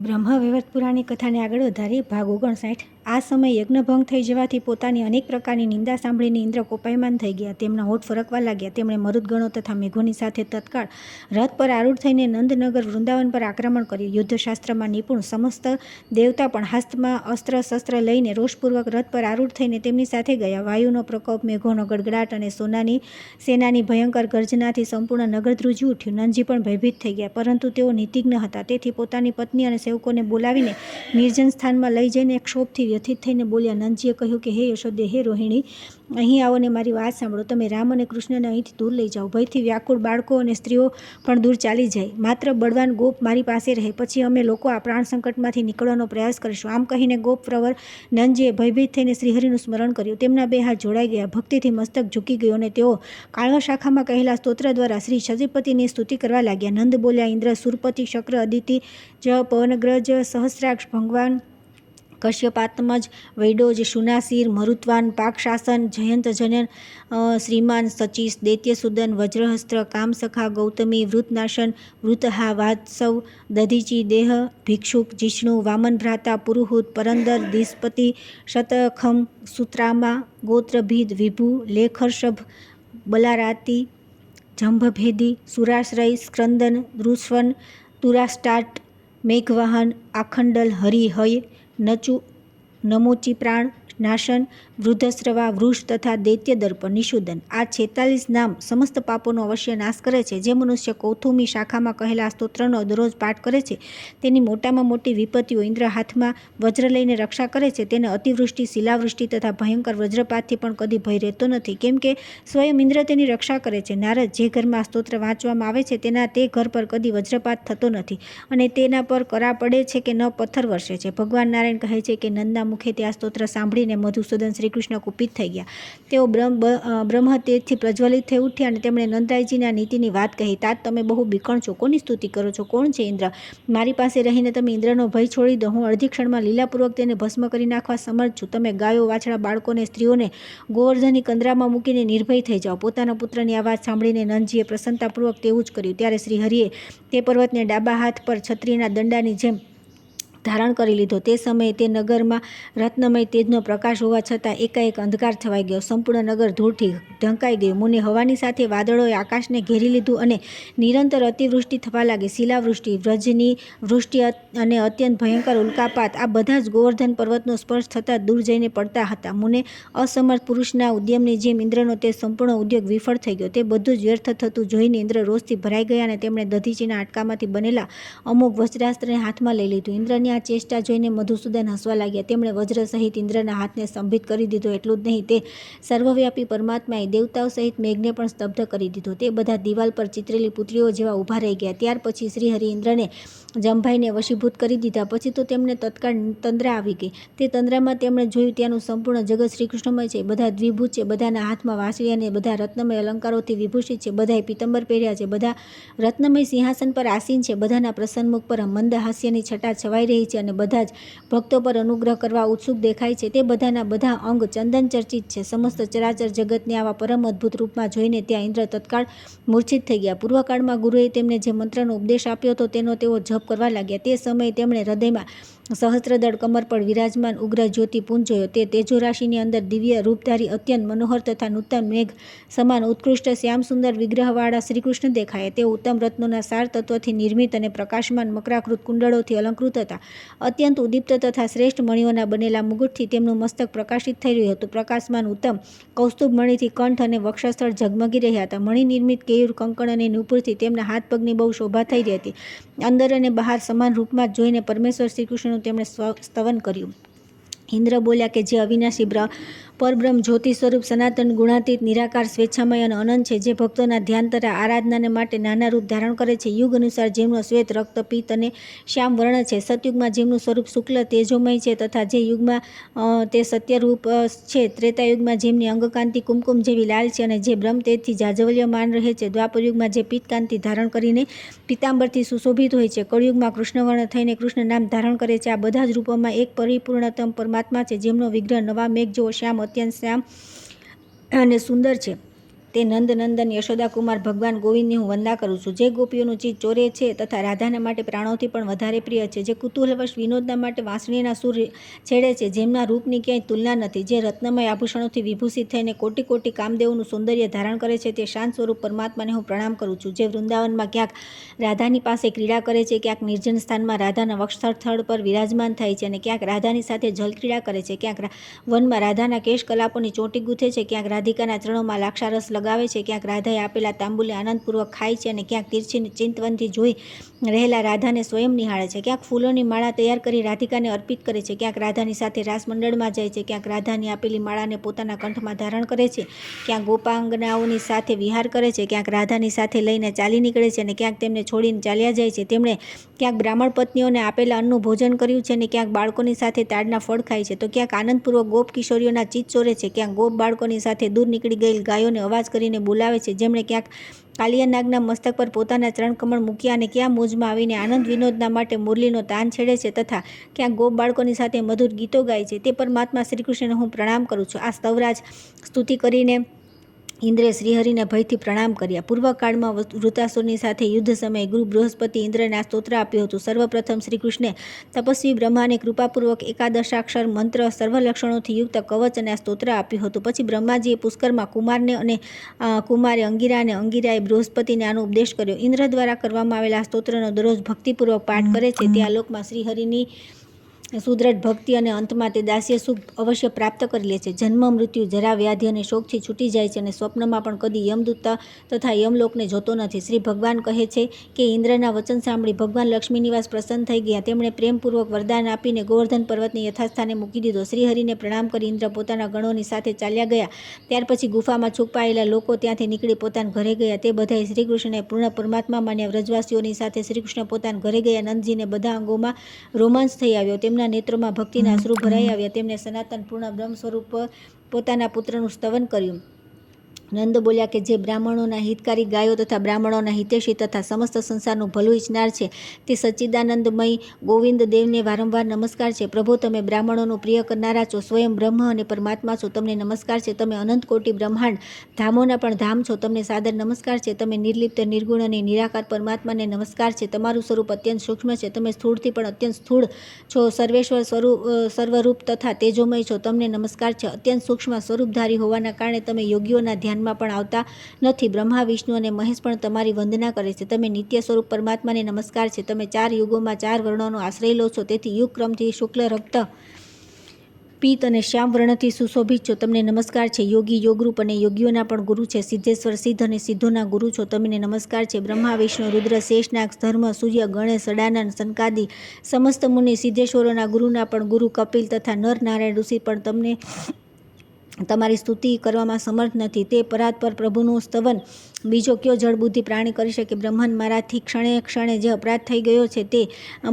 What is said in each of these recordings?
બ્રહ્મવૈવર્ત પુરાણની કથાને આગળ વધારી. ભાગ 59. આ સમયે યજ્ઞભંગ થઈ જવાથી પોતાની અનેક પ્રકારની નિંદા સાંભળીને ઇન્દ્ર કોપાયમાન થઈ ગયા. તેમના હોઠ ફરકવા લાગ્યા. તેમણે મરુદગણો તથા મેઘોની સાથે તત્કાળ રથ પર આરૂઢ થઈને નંદનગર વૃંદાવન પર આક્રમણ કર્યું. યુદ્ધશાસ્ત્રમાં નિપુણ સમસ્ત દેવતા પણ હસ્તમાં અસ્ત્ર શસ્ત્ર લઈને રોષપૂર્વક રથ પર આરૂઢ થઈને તેમની સાથે ગયા. વાયુનો પ્રકોપ, મેઘોનો ગડગડાટ અને સેનાની ભયંકર ગર્જનાથી સંપૂર્ણ નગર ધ્રુજી ઉઠ્યું. નંદજી પણ ભયભીત થઈ ગયા, પરંતુ તેઓ નીતિજ્ઞ હતા. તેથી પોતાની પત્ની અને સેવકોને બોલાવીને નિર્જન સ્થાનમાં લઈ જઈને ક્ષોભથી વ્યથિત થઈને બોલ્યા. નંદજીએ કહ્યું કે હે યશોદે, હે રોહિણી, અહીં આવો ને મારી વાત સાંભળો. તમે રામ અને કૃષ્ણને અહીંથી દૂર લઈ જાઓ. ભયથી વ્યાકુળ બાળકો અને સ્ત્રીઓ પણ દૂર ચાલી જાય. માત્ર બળવાન ગોપ મારી પાસે રહે. પછી અમે લોકો આ પ્રાણ સંકટમાંથી નીકળવાનો પ્રયાસ કરીશું. આમ કહીને ગોપ પ્રવર નંદજીએ ભયભીત થઈને શ્રીહરિનું સ્મરણ કર્યું. તેમના બે હાથ જોડાઈ ગયા. ભક્તિથી મસ્તક ઝૂકી ગયું અને તેઓ કાળવા શાખામાં કહેલા સ્તોત્ર દ્વારા શ્રી સતીપતિની સ્તુતિ કરવા લાગ્યા. નંદ બોલ્યા, ઇન્દ્ર, સુરપતિ, શક્ર, અદિતિ, પવનગ્રજ, સહસ્રાક્ષ, ભગવાન કશ્યપાત્મજ, વૈડોજ, શુનાશીર, મરુત્વાન, પાકશાસન, જયંતજનન, શ્રીમાન, સચીસ, દૈત્યસુદન, વજ્રહસ્ત્ર, કામસખા, ગૌતમી, વૃતનાશન, વૃતહા, વાત્સવ, દધીચી, દેહ, ભિક્ષુક, જિષ્ણુ, વામન ભ્રાતા, પુરુહૂત, પરંદર, દિસ્પતિ, શતખમ, સુત્રામા, ગોત્રભીદ, વિભુ, લેખર્ષભ, બલારાતી, જંભભેદી, સુરાશ્રય, સ્ક્રંદન, દૃષ્વન, તુરાષ્ટાટ, મેઘવાહન, આખંડલ, હરિહય, નમોચી, પ્રાણ નાશન, વૃદ્ધશ્રવા, વૃષ તથા દૈત્યદર્પ, નિષુદન. આ 46 નામ સમસ્ત પાપોનો અવશ્ય નાશ કરે છે. જે મનુષ્ય કૌથુમી શાખામાં કહેલા સ્તોત્રનો દરરોજ પાઠ કરે છે તેની મોટામાં મોટી વિપત્તિઓ, ઇન્દ્ર હાથમાં વજ્ર લઈને રક્ષા કરે છે તેને અતિવૃષ્ટિ, શિલાવૃષ્ટિ તથા ભયંકર વજ્રપાતથી પણ કદી ભય રહેતો નથી, કેમ કે સ્વયં ઇન્દ્ર તેની રક્ષા કરે છે. નારદ, જે ઘરમાં આ સ્તોત્ર વાંચવામાં આવે છે તેના તે ઘર પર કદી વજ્રપાત થતો નથી અને તેના પર કરા પડે છે કે ન પથ્થર વરસે છે. ભગવાન નારાયણ કહે છે કે નંદના મુખેથી આ સ્તોત્ર સાંભળીને મધુસૂદન શ્રીકૃષ્ણ કુપિત થઈ ગયા. તેઓ બ્રહ્મતેજથી પ્રજ્વલિત થઈ ઉઠ્યા અને તેમણે નંદરાયજીને આ નીતિની વાત કહી. तात, તમે બહુ બીકણ છો. કોની સ્તુતિ કરો છો? કોણ છે ઇન્દ્ર? મારી પાસે રહીને તમે ઇન્દ્રનો ભય છોડી દો. હું અડધી ક્ષણમાં લીલાપૂર્વક તેને ભસ્મ કરી નાખવા સમર્થ છું. તમે ગાયો, વાછડા, બાળકોને, સ્ત્રીઓને ગોવર્ધનની કંદરામાં મૂકીને નિર્ભય થઈ જાઓ. પોતાના પુત્રની આ વાત સાંભળીને નંદજીએ પ્રસન્નતાપૂર્વક તેવું જ કર્યું. ત્યારે શ્રીહરિએ તે પર્વતને ડાબા હાથ પર છત્રીના દંડાની જેમ ધારણ કરી લીધો. તે સમયે તે નગરમાં રત્નમય તેજનો પ્રકાશ હોવા છતાં એકાએક અંધકાર છવાઈ ગયો. સંપૂર્ણ નગર ધૂળથી ઢંકાઈ ગયું. મુને હવાની સાથે વાદળોએ આકાશને ઘેરી લીધું અને નિરંતર અતિવૃષ્ટિ થવા લાગી. શિલાવૃષ્ટિ, વ્રજની વૃષ્ટિ અને અત્યંત ભયંકર ઉલ્કાપાત, આ બધા જ ગોવર્ધન પર્વતનો સ્પર્શ થતાં દૂર જઈને પડતા હતા. મુને અસમર્થ પુરુષના ઉદ્યમની જેમ ઇન્દ્રનો તે સંપૂર્ણ ઉદ્યોગ વિફળ થઈ ગયો. તે બધું જ વ્યર્થ થતું જોઈને ઇન્દ્ર રોષથી ભરાઈ ગયા અને તેમણે દધીચીના હાડકામાંથી બનેલા અમુક વજ્રાસ્ત્રને હાથમાં લઈ લીધું. ઇન્દ્રની આ ચેષ્ટા જોઈને મધુસૂદન હસવા લાગ્યા. તેમણે વજ્ર સહિત ઇન્દ્રના હાથને સ્તંભિત કરી દીધો. એટલું જ નહીં, તે સર્વવ્યાપી પરમાત્માએ દેવતાઓ સહિત મેઘને પણ સ્તબ્ધ કરી દીધો. તે બધા દિવાલ પર ચિત્રેલી પુત્રીઓ જેવા ઊભા રહી ગયા. ત્યાર પછી શ્રીહરિ ઇન્દ્રને જંભાઈને વશીભૂત કરી દીધા. પછી તો તેમને તત્કાળ તંદ્રા આવી ગઈ. તે તંદ્રામાં તેમણે જોયું ત્યાંનું સંપૂર્ણ જગત શ્રીકૃષ્ણમય છે. બધા દ્વિભૂત છે. બધાના હાથમાં વાંસળી અને બધા રત્નમય અલંકારોથી વિભૂષિત છે. બધાએ પીતંબર પહેર્યા છે. બધા રત્નમય સિંહાસન પર આસીન છે. બધાના પ્રસન્નમુખ પર મંદ હાસ્યની છટા છવાઈ રહી છે અને બધા જ ભક્તો પર અનુગ્રહ કરવા ઉત્સુક દેખાય છે. તે બધાના બધા અંગ ચંદન ચર્ચિત છે. સમસ્ત ચરાચર જગતને આવા પરમ અદ્ભુત રૂપમાં જોઈને ત્યાં ઇન્દ્ર તત્કાળ મૂર્છિત થઈ ગયા. પૂર્વકાળમાં ગુરુએ તેમને જે મંત્રનો ઉપદેશ આપ્યો હતો તેનો તેઓ જપ કરવા લાગ્યા. તે સમયે તેમણે હૃદયમાં સહસ્ત્રદળ કમર પર વિરાજમાન ઉગ્ર જ્યોતિ પુંજ જોયો. તે તેજોરાશિની અંદર દિવ્ય રૂપધારી અત્યંત મનોહર તથા નૂતન મેઘ સમાન ઉત્કૃષ્ટ શ્યામ સુંદર વિગ્રહવાળા શ્રીકૃષ્ણ દેખાયા. તે ઉત્તમ રત્નોના સાર તત્વથી નિર્મિત અને પ્રકાશમાન મકરાકૃત કુંડળોથી અલંકૃત હતા. અત્યંત ઉદ્દીપ્ત તથા શ્રેષ્ઠ મણિઓના બનેલા મુગુટથી તેમનું મસ્તક પ્રકાશિત થઈ રહ્યું હતું. પ્રકાશમાન ઉત્તમ કૌસ્તુભ મણિથી કંઠ અને વક્ષસ્થળ ઝગમગી રહ્યા હતા. મણિ નિર્મિત કેયુર, કંકણ અને નૂપુરથી તેમના હાથ પગની બહુ શોભા થઈ રહી હતી. અંદર અને બહાર સમાન રૂપમાં જોઈને પરમેશ્વર શ્રીકૃષ્ણનું તેમણે સ્તવન કર્યું. ઇન્દ્ર બોલ્યા કે જે અવિનાશી પરબ્રહ્મ જ્યોતિ સ્વરૂપ સનાતન ગુણાતીત નિરાકાર સ્વેચ્છામય અને અનંત છે, જે ભક્તોના ધ્યાન તથા આરાધનાને માટે નાના રૂપ ધારણ કરે છે. યુગ અનુસાર જેમનો શ્વેત, રક્ત, પિત્ત અને શ્યામ વર્ણ છે, સતયુગમાં જેમનું સ્વરૂપ શુક્લ તેજોમય છે તથા જે યુગમાં તે સત્યરૂપ છે, ત્રેતાયુગમાં જેમની અંગકાંતિ કુમકુમ જેવી લાલ છે અને જે બ્રહ્મ તેજથી જાજવલ્યમાન રહે છે, દ્વાપરયુગમાં જે પિત્તકાંતિ ધારણ કરીને પિતાંબરથી સુશોભિત હોય છે, કળિયુગમાં કૃષ્ણવર્ણ થઈને કૃષ્ણ નામ ધારણ કરે છે. આ બધા જ રૂપોમાં એક પરિપૂર્ણતમ પરમાત્મા છે, જેમનો વિગ્રહ નવા મેઘ જેવો શ્યામ, અત્યંત શ્યામ અને સુંદર છે. તે નંદનંદન યશોદાકુમાર ભગવાન ગોવિંદની હું વંદના કરું છું. જે ગોપીઓનું ચિત્ત ચોરે છે તથા રાધાના માટે પ્રાણોથી પણ વધારે પ્રિય છે, જે કુતૂહલવશ વિનોદના માટે વાંસળીના સૂર છેડે છે, જેમના રૂપની ક્યાંય તુલના નથી, જે રત્નમય આભૂષણોથી વિભૂષિત થઈને કોટી કોટી કામદેવોનું સૌંદર્ય ધારણ કરે છે, તે શાંત સ્વરૂપ પરમાત્માને હું પ્રણામ કરું છું. જે વૃંદાવનમાં ક્યાંક રાધાની પાસે ક્રીડા કરે છે, ક્યાંક નિર્જન સ્થાનમાં રાધાના વક્ષસ્થળ પર વિરાજમાન થાય છે અને ક્યાંક રાધાની સાથે જલક્રીડા કરે છે, ક્યાંક વનમાં રાધાના કેશ કલાપોની ચોટી ગૂંથે છે, ક્યાંક રાધિકાના ચરણોમાં લાક્ષારસ લગાવે છે, ક્યાંક રાધાએ આપેલા તાંબુલે આનંદપૂર્વક ખાય છે અને ક્યાંક તીરછી ચિંતવનથી જોઈ રહેલા રાધાને સ્વયં નિહાળે છે, ક્યાંક ફૂલોની માળા તૈયાર કરી રાધિકાને અર્પિત કરે છે, ક્યાંક રાધાની સાથે રાસમંડળમાં જાય છે, ક્યાંક રાધાની આપેલી માળાને પોતાના કંઠમાં ધારણ કરે છે, ક્યાંક ગોપાંગનાઓની સાથે વિહાર કરે છે, ક્યાંક રાધાની સાથે લઈને ચાલી નીકળે છે અને ક્યાંક તેમને છોડીને ચાલ્યા જાય છે. તેમણે ક્યાંક બ્રાહ્મણ પત્નીઓને આપેલા અન્નનું ભોજન કર્યું છે અને ક્યાંક બાળકોની સાથે તાડના ફળ ખાય છે, તો ક્યાંક આનંદપૂર્વક ગોપ કિશોરીઓના ચિત્ત ચોરે છે, ક્યાંક ગોપ બાળકોની સાથે દૂર નીકળી ગયેલ ગાયોને અવાજ કરીને બોલાવે છે, જેમણે ક્યાંક કાલિયાનાગના મસ્તક પર પોતાના ચરણકમળ મૂક્યા અને ક્યાં મોજમાં આવીને આનંદ વિનોદના માટે મુરલીનો તાન છેડે છે, તથા ક્યાંક ગોપ બાળકોની સાથે મધુર ગીતો ગાય છે, તે પરમાત્મા શ્રીકૃષ્ણને હું પ્રણામ કરું છું. આ સ્તવરાજ સ્તુતિ કરીને ઇન્દ્રે શ્રીહરિને ભયથી પ્રણામ કર્યા. પૂર્વકાળમાં વૃતાસુરની સાથે યુદ્ધ સમયે ગુરુ બૃહસ્પતિ ઇન્દ્રને આ સ્તોત્ર આપ્યું હતું. સર્વપ્રથમ શ્રીકૃષ્ણે તપસ્વી બ્રહ્માને કૃપાપૂર્વક એકાદશાક્ષર મંત્ર, સર્વ લક્ષણોથી યુક્ત કવચ અને આ સ્તોત્ર આપ્યું હતું. પછી બ્રહ્માજીએ પુષ્કરમાં કુમારને અને કુમારે અંગિરાને, અંગિરાએ બૃહસ્પતિને આનો ઉપદેશ કર્યો. ઇન્દ્ર દ્વારા કરવામાં આવેલા આ સ્તોત્રનો દરરોજ ભક્તિપૂર્વક પાઠ કરે છે, તે આ લોકમાં શ્રીહરિની સુદ્રઢ ભક્તિ અને અંતમાં તે દાસ્ય સુખ અવશ્ય પ્રાપ્ત કરી લે છે. જન્મ, મૃત્યુ, જરા, વ્યાધિ અને શોકથી છૂટી જાય છે અને સ્વપ્નમાં પણ કદી યમદૂત તથા યમલોકને જોતો નથી. શ્રી ભગવાન કહે છે કે ઇન્દ્રના વચન સાંભળી ભગવાન લક્ષ્મીનિવાસ પ્રસન્ન થઈ ગયા. તેમણે પ્રેમપૂર્વક વરદાન આપીને ગોવર્ધન પર્વતને યથાસ્થાને મૂકી દીધો. શ્રીહરિને પ્રણામ કરી ઇન્દ્ર પોતાના ગણોની સાથે ચાલ્યા ગયા. ત્યાર પછી ગુફામાં છુપાયેલા લોકો ત્યાંથી નીકળી પોતાના ઘરે ગયા. તે બધાએ શ્રીકૃષ્ણને પૂર્ણ પરમાત્મા માન્યા. વ્રજવાસીઓની સાથે શ્રીકૃષ્ણ પોતાના ઘરે ગયા. નંદજીને બધા અંગોમાં રોમાંચ થઈ આવ્યો. તેમના નેત્રોમાં ભક્તિના અશ્રુ ભરાઈ આવ્યા. તેમને સનાતન પૂર્ણ બ્રહ્મ સ્વરૂપ પોતાના પુત્રનું સ્તવન કર્યું. નંદ બોલ્યા કે જે બ્રાહ્મણોના હિતકારી ગાયો તથા બ્રાહ્મણોના હિતેશી તથા સમસ્ત સંસારનું ભલું ઈચ્છનાર છે, તે સચ્ચિદાનંદમય ગોવિંદ દેવને વારંવાર નમસ્કાર છે. પ્રભુ, તમે બ્રાહ્મણોનું પ્રિય કરનારા છો, સ્વયં બ્રહ્મ અને પરમાત્મા છો, તમને નમસ્કાર છે. તમે અનંત કોટી બ્રહ્માંડ ધામોના પણ ધામ છો, તમને સાદર નમસ્કાર છે. તમે નિર્લિપ્ત, નિર્ગુણ અને નિરાકાર પરમાત્માને નમસ્કાર છે. તમારું સ્વરૂપ અત્યંત સૂક્ષ્મ છે. તમે સ્થૂળથી પણ અત્યંત સ્થૂળ છો, સર્વેશ્વર સર્વરૂપ તથા તેજોમય છો. તમને નમસ્કાર છે. અત્યંત સૂક્ષ્મ સ્વરૂપધારી હોવાના કારણે તમે યોગીઓના ધ્યાનમાં પણ આવતા નથી. બ્રહ્મા, વિષ્ણુ અને મહેશ પણ તમારી વંદના કરે છે. તમે નિત્ય સ્વરૂપ પરમાત્માને નમસ્કાર છે. તમે 4 યુગોમાં 4 વર્ણોનો આશ્રય લો છો, તેથી યુગ ક્રમથી શુક્લ, રક્ત, પિત્ત અને શ્યામ વર્ણથી સુશોભિત છો. તમને નમસ્કાર છે. યોગી, યોગરૂપ અને યોગીઓના પણ ગુરુ છે. સિદ્ધેશ્વર, સિદ્ધ અને સિદ્ધોના ગુરુ છો. તમને નમસ્કાર છે. બ્રહ્મા, વિષ્ણુ, રુદ્ર, શેષનાગ, ધર્મ, સૂર્ય, ગણેશ, સડાનંદ, સનકાદિ સમસ્ત મુનિ સિદ્ધેશ્વરોના ગુરુના પણ ગુરુ કપિલ તથા નર નારાયણ ઋષિ પણ તમને તમારી સ્તુતિ કરવામાં સમર્થ નથી. તે પરાત્પર પ્રભુનું સ્તવન બીજો કયો જળબુદ્ધિ પ્રાણી કરી શકે? બ્રહ્મન, મારાથી ક્ષણે ક્ષણે જે અપરાધ થઈ ગયો છે તે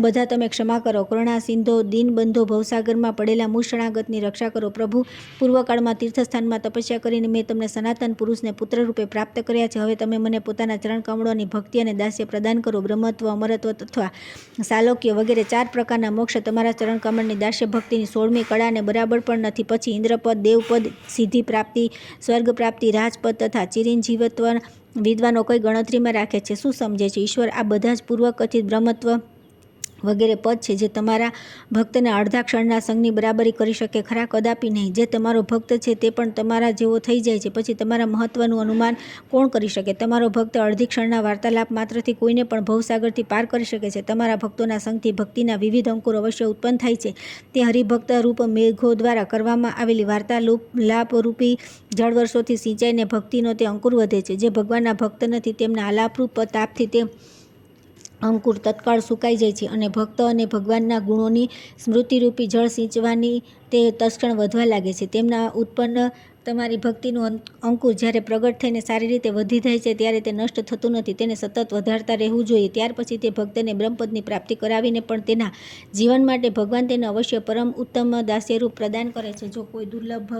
બધા તમે ક્ષમા કરો. કરુણા સિંધો, દીનબંધો, ભવસાગરમાં પડેલા મૂષણાગતની રક્ષા કરો. પ્રભુ, પૂર્વકાળમાં તીર્થસ્થાનમાં તપસ્યા કરીને મેં તમને સનાતન પુરુષને પુત્ર રૂપે પ્રાપ્ત કર્યા છે. હવે તમે મને પોતાના ચરણ કમળોની ભક્તિ અને દાસ્ય પ્રદાન કરો. બ્રહ્મત્વ, અમરત્વ તથા સાલોક્ય વગેરે 4 પ્રકારના મોક્ષ તમારા ચરણ કમળની દાસ્ય ભક્તિની 16મી કળાને બરાબર પણ નથી. પછી ઇન્દ્રપદ, દેવપદ, સિદ્ધિ પ્રાપ્તિ, સ્વર્ગ પ્રાપ્તિ, રાજપદ તથા ચિરંજીવત્વ વિદ્વાનો કઈ ગણતરીમાં રાખે છે? શું સમજે છે? ઈશ્વર, આ બધા જ પૂર્વકથિત બ્રહ્મત્વ વગેરે પદ છે જે તમારા ભક્તના અડધા ક્ષણના સંગની બરાબરી કરી શકે ખરા? કદાપી નહીં. જે તમારો ભક્ત છે તે પણ તમારા જેવો થઈ જાય છે, પછી તમારા મહત્વનું અનુમાન કોણ કરી શકે? તમારો ભક્ત અડધી ક્ષણના વાર્તાલાપ માત્રથી કોઈને પણ ભવસાગરથી પાર કરી શકે છે. તમારા ભક્તોના સંગથી ભક્તિના વિવિધ અંકુર અવશ્ય ઉત્પન્ન થાય છે. તે હરિભક્ત રૂપ મેઘો દ્વારા કરવામાં આવેલી વાર્તાલાપરૂપી જળવર્ષોથી સિંચાઈને ભક્તિનો તે અંકુર વધે છે. જે ભગવાનના ભક્ત નથી તેમના આલાપરૂપ તાપથી તે અંકુર તત્કાળ સુકાઈ જાય છે અને ભક્ત અને ભગવાનના ગુણોની સ્મૃતિરૂપી જળ સિંચવાની તે તત્ક્ષણ વધવા લાગે છે. તેમના ઉત્પન્ન તમારી ભક્તિનું અંકુર જ્યારે પ્રગટ થઈને સારી રીતે વધી જાય છે ત્યારે તે નષ્ટ થતું નથી. તેને સતત વધારતા રહેવું જોઈએ. ત્યાર પછી તે ભક્તને બ્રહ્મપદની પ્રાપ્તિ કરાવીને પણ તેના જીવન માટે ભગવાન તેને અવશ્ય પરમ ઉત્તમ દાસ્યરૂપ પ્રદાન કરે છે. જો કોઈ દુર્લભ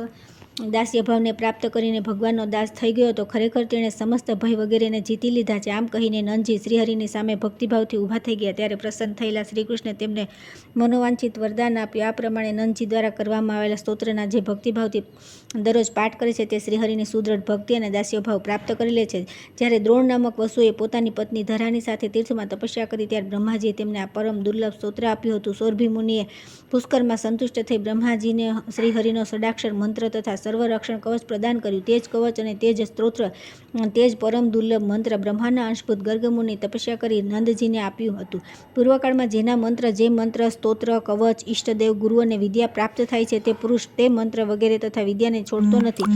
દાસ્યભાવને પ્રાપ્ત કરીને ભગવાનનો દાસ થઈ ગયો તો ખરેખર તેણે સમસ્ત ભય વગેરેને જીતી લીધા છે. આમ કહીને નંદજી શ્રીહરિની સામે ભક્તિભાવથી ઊભા થઈ ગયા. ત્યારે પ્રસન્ન થયેલા શ્રીકૃષ્ણે તેમને મનોવાંછિત વરદાન આપ્યું. આ પ્રમાણે નંદજી દ્વારા કરવામાં આવેલા સ્તોત્રના જે ભક્તિભાવથી દરરોજ પાઠ કરે છે તે શ્રીહરિની સુદૃઢ ભક્તિ અને દાસ્યભાવ પ્રાપ્ત કરી લે છે. જ્યારે દ્રોણ નામક વસુએ પોતાની પત્ની ધરાની સાથે તીર્થમાં તપસ્યા કરી ત્યારે બ્રહ્માજીએ તેમને આ પરમ દુર્લભ સ્તોત્ર આપ્યું હતું. સૌરભી મુનિએ પુષ્કરમાં સંતુષ્ટ થઈ બ્રહ્માજીને શ્રીહરિનો ષડાક્ષર મંત્ર તથા સર્વરક્ષણ કવચ પ્રદાન કર્યું. તે જ કવચ અને તે જ સ્તોત્ર, તે જ પરમ દુર્લભ મંત્ર બ્રહ્માના અંશભૂત ગર્ગમુનિ તપસ્યા કરી નંદજીને આપ્યું હતું. પૂર્વકાળમાં જેના મંત્ર, જે મંત્ર, સ્તોત્ર, કવચ, ઈષ્ટદેવ, ગુરુ અને વિદ્યા પ્રાપ્ત થાય છે તે પુરુષ તે મંત્ર વગેરે તથા વિદ્યાને છોડતો નથી.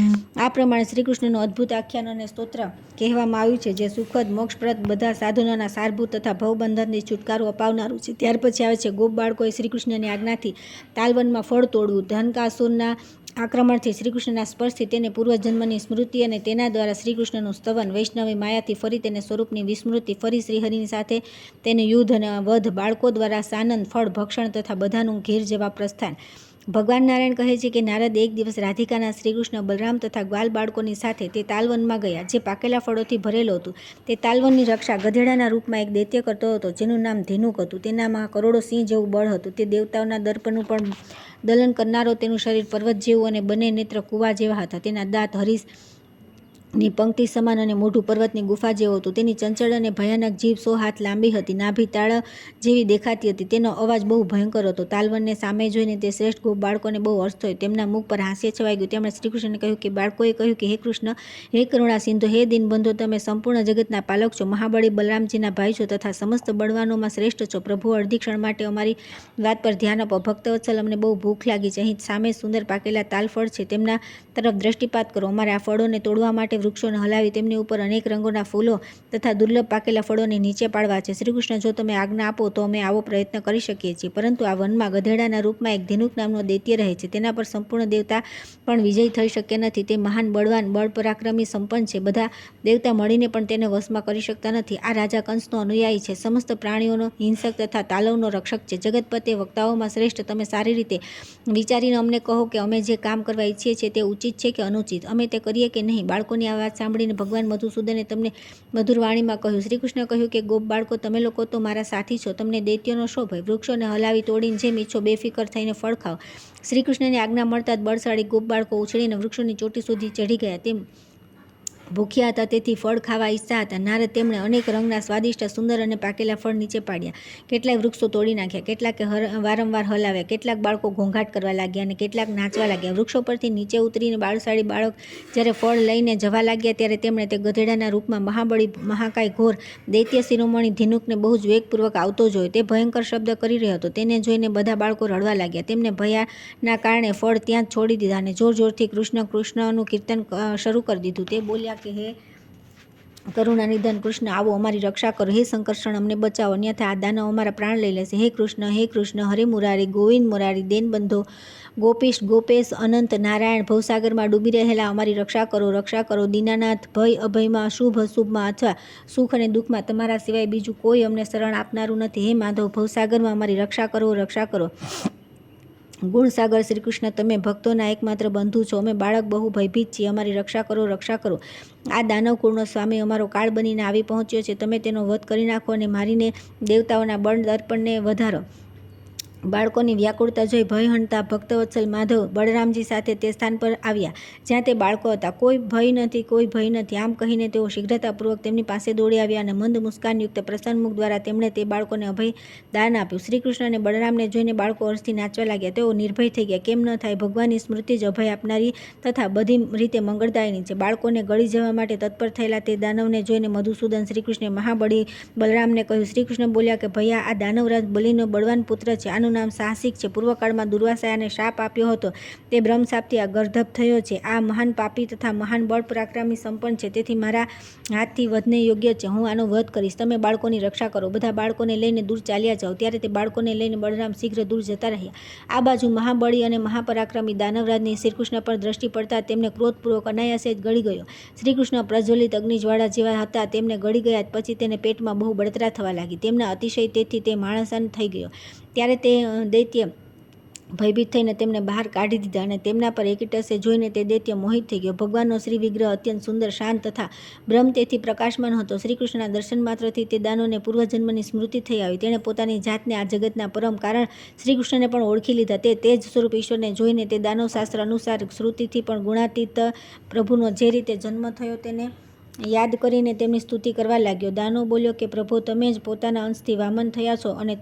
આ પ્રમાણે શ્રીકૃષ્ણનું અદ્ભુત આખ્યાન અને સ્તોત્ર કહેવામાં આવ્યું છે, જે સુખદ, મોક્ષપ્રદ, બધા સાધનોના સારભૂત તથા ભવબંધનથી છુટકારો અપાવનારું છે. ત્યાર પછી આવે છે ગોપ બાળકોએ શ્રીકૃષ્ણની આજ્ઞાથી તાલવનમાં ફળ તોડવું. ધનકાસુરના આક્રમણથી શ્રીકૃષ્ણના સ્પર્શથી તેને પૂર્વજન્મની સ્મૃતિ અને તેના દ્વારા શ્રીકૃષ્ણનું સ્તવન, વૈષ્ણવી માયાથી ફરી તેને સ્વરૂપની વિસ્મૃતિ, ફરી શ્રીહરિની સાથે તેનું યુદ્ધ અને વધ, બાળકો દ્વારા સાનંદ, ફળ, ભક્ષણ તથા બધાનું ઘેર જેવા પ્રસ્થાન. ભગવાન નારાયણ કહે છે કે નારદ એક દિવસ રાધિકાના શ્રીકૃષ્ણ, બલરામ તથા ગ્વાલ બાળકોની સાથે તે તાલવનમાં ગયા, જે પાકેલા ફળોથી ભરેલો હતું. તે તાલવનની રક્ષા ગધેડાના રૂપમાં એક દૈત્ય કરતો હતો, જેનું નામ ધેનુક હતું. તેનામાં કરોડો સિંહ જેવું બળ હતું. તે દેવતાઓના દર્પનું પણ દલન કરનારો, તેનું શરીર પર્વત જેવું અને બંને નેત્ર કુવા જેવા હતા. તેના દાંત હરીશની પંક્તિ સમાન અને મોઢું પર્વતની ગુફા જેવું હતું. તેની ચંચળ અને ભયાનક જીભ 100 હાથ લાંબી હતી. નાભી તાળ જેવી દેખાતી હતી. તેનો અવાજ બહુ ભયંકર હતો. તાલવનને સામે જોઈને તે શ્રેષ્ઠ ગોપ બાળકોને બહુ હર્ષ થયો. તેમના મુખ પર હાસ્ય છવાઈ ગયું. તેમણે શ્રીકૃષ્ણને કહ્યું કે બાળકોએ કહ્યું કે હે કૃષ્ણ, હે કરુણા સિંધુ, હે દીનબંધુ, તમે સંપૂર્ણ જગતના પાલક છો, મહાબળી બલરામજીના ભાઈ છો તથા સમસ્ત બળવાનોમાં શ્રેષ્ઠ છો. પ્રભુ, અડધી ક્ષણ માટે અમારી વાત પર ધ્યાન આપો. ભક્તવત્સલ, અમને બહુ ભૂખ લાગી છે. અહીં સામે સુંદર પાકેલા તાલફળ છે, તેમના તરફ દ્રષ્ટિપાત કરો. અમારે આ ફળોને તોડવા માટે વૃક્ષોને હલાવી તેમની ઉપર અનેક રંગોના ફૂલો તથા દુર્લભ પાકેલા ફળોને નીચે પાડવા છે. શ્રીકૃષ્ણ, જો તમે આજ્ઞા આપો તો અમે આવો પ્રયત્ન કરી શકીએ છીએ. પરંતુ આ વનમાં ગધેડાના રૂપમાં એક ધેનુક નામનો દૈત્ય રહે છે. તેના પર સંપૂર્ણ દેવતા પણ વિજય થઈ શકે નથી. તે મહાન બળવાન, બળ પરાક્રમી, સંપન્ન છે. બધા દેવતા મળીને પણ તેને વશમાં કરી શકતા નથી. આ રાજા કંસનો અનુયાયી છે. સમસ્ત પ્રાણીઓનો હિંસક તથા તાલવનો રક્ષક છે. જગતપતે વક્તાઓમાં શ્રેષ્ઠ, તમે સારી રીતે વિચારીને અમને કહો કે અમે જે કામ કરવા ઈચ્છીએ છીએ તે ઉચિત છે કે અનુચિત, અમે તે કરીએ કે નહીં. બાળકોની આ વાત સાંભળીને ભગવાન મધુસૂદને તમને મધુર વાણીમાં કહ્યું. શ્રીકૃષ્ણ કહ્યું કે ગોપ બાળકો, તમે લોકો તો મારા સાથી છો. તમને દૈત્યનો શો ભય? વૃક્ષોને હલાવી તોડીને જેમ ઈચ્છો બેફિકર થઈને ફળ ખાઓ. શ્રીકૃષ્ણની આજ્ઞા મળતા જ બળશાળી ગોપ બાળકો ઉછળીને વૃક્ષોની ચોટી સુધી ચઢી ગયા. તેમ ભૂખ્યા હતા, તેથી ફળ ખાવા ઈચ્છતા હતા. નારદ તેમણે અનેક રંગના સ્વાદિષ્ટ, સુંદર અને પાકેલા ફળ નીચે પાડ્યા. કેટલાક વૃક્ષો તોડી નાખ્યા, કેટલાકે વારંવાર હલાવ્યા, કેટલાક બાળકો ઘોંઘાટ કરવા લાગ્યા અને કેટલાક નાચવા લાગ્યા. વૃક્ષો પરથી નીચે ઉતરીને બાળશાળી બાળક જ્યારે ફળ લઈને જવા લાગ્યા ત્યારે તેમણે તે ગધેડાના રૂપમાં મહાબળી, મહાકાય, ઘોર દૈત્ય શિરોમણી ધેનુકને બહુ જ વેગપૂર્વક આવતો જોયો. તે ભયંકર શબ્દ કરી રહ્યો હતો. તેને જોઈને બધા બાળકો રડવા લાગ્યા. તેમને ભયના કારણે ફળ ત્યાં જ છોડી દીધા અને જોર જોરથી કૃષ્ણ કૃષ્ણનું કીર્તન શરૂ કરી દીધું. તે બોલ્યા કે હે કરુણાનિધાન કૃષ્ણ, આવો અમારી રક્ષા કરો. હે સંકર્ષણ, અમને બચાવો, અન્યથા આ દાનવ અમારા પ્રાણ લઈ લેશે. હે કૃષ્ણ, હે કૃષ્ણ, હરે મુરારી, ગોવિંદ મુરારી, દેનબંધો, ગોપીશ, ગોપેશ, અનંત, નારાયણ, ભવસાગરમાં ડૂબી રહેલા અમારી રક્ષા કરો, રક્ષા કરો. દીનાનાથ, ભય અભયમાં, શુભ અશુભમાં અથવા સુખ અને દુઃખમાં તમારા સિવાય બીજું કોઈ અમને શરણ આપનારું નથી. હે માધવ, ભવસાગરમાં અમારી રક્ષા કરો, રક્ષા કરો. ગુણસાગર શ્રીકૃષ્ણ, તમે ભક્તોના એકમાત્ર બંધુ છો. અમે બાળક બહુ ભયભીત છીએ. અમારી રક્ષા કરો, રક્ષા કરો. આ દાનવ કુળનો સ્વામી અમારો કાળ બનીને આવી પહોંચ્યો છે. તમે તેનો વધ કરી નાખો અને મારીને દેવતાઓના બળ દર્પણને વધારો. બાળકોની વ્યાકુળતા જોઈ ભય હણતા ભક્તવત્સલ માધવ બળરામજી સાથે તે સ્થાન પર આવ્યા જ્યાં તે બાળકો હતા. કોઈ ભય નથી, કોઈ ભય નથી, આમ કહીને તેઓ શીઘ્રતાપૂર્વક તેમની પાસે દોડી આવ્યા અને મંદ મુસ્કાનયુક્ત પ્રસન્ન મુખ દ્વારા તેમણે તે બાળકોને અભય દાન આપ્યું. શ્રીકૃષ્ણ અને બળરામને જોઈને બાળકો હર્ષથી નાચવા લાગ્યા. તેઓ નિર્ભય થઈ ગયા. કેમ ન થાય? ભગવાનની સ્મૃતિ જ અભય આપનારી તથા બધી રીતે મંગળદાયિની છે. બાળકોને ગળી જવા માટે તત્પર થયેલા તે દાનવને જોઈને મધુસૂદન શ્રીકૃષ્ણે મહાબળી બલરામને કહ્યું. શ્રીકૃષ્ણ બોલ્યા કે ભૈયા, આ દાનવરાજ બલિનો બળવાન પુત્ર છે. આનું નામ સાહસિક છે. પૂર્વકાળમાં દુર્વાસાને શાપ આપ્યો હતો. તે બ્રહ્મશાપથી આ ગર્ધબ થયો છે. આ મહાન પાપી તથા મહાન બળ પરાક્રમી સંપન્ન છે. તેથી મારા હાથથી વધને યોગ્ય છે. હું આનો વધ કરીશ. તમે બાળકોની રક્ષા કરો. બધા બાળકોને લઈને દૂર ચાલ્યા જાઓ. ત્યારે તે બાળકોને લઈને બળરામ શીઘ્ર દૂર જતા રહ્યા. આ બાજુ મહાબળી અને મહાપરાક્રમી દાનવરાજની શ્રીકૃષ્ણ પર દ્રષ્ટિ પડતા તેમને ક્રોધપૂર્વક અનાયાસે જ ગળી ગયો. શ્રીકૃષ્ણ પ્રજ્વલિત અગ્નિજ્વાળા જેવા હતા. તેમને ગળી ગયા પછી તેને પેટમાં બહુ બળતરા થવા લાગી. તેમના અતિશય તેથી તે માણસાન થઈ ગયો. ત્યારે તે દૈત્ય ભયભીત થઈને તેમને બહાર કાઢી દીધા અને તેમના પર એકટસે જોઈને તે દૈત્ય મોહિત થઈ ગયો. ભગવાનનો શ્રી વિગ્રહ અત્યંત સુંદર, શાંત તથા બ્રહ્મ તેથી પ્રકાશમાન હતો. શ્રીકૃષ્ણના દર્શન માત્રથી તે દાનવને પૂર્વજન્મની સ્મૃતિ થઈ આવી. તેણે પોતાની જાતને આ જગતના પરમ કારણ શ્રીકૃષ્ણને પણ ઓળખી લીધા. તે તેજ સ્વરૂપ ઈશ્વરને જોઈને તે દાનવશાસ્ત્ર અનુસાર શ્રુતિથી પણ ગુણાતીત પ્રભુનો જે રીતે જન્મ થયો તેને યાદ કરીને તેમની સ્તુતિ કરવા લાગ્યો. દાનવ બોલ્યો કે પ્રભો, તમે જ પોતાના અંશથી વામન થયા છો અને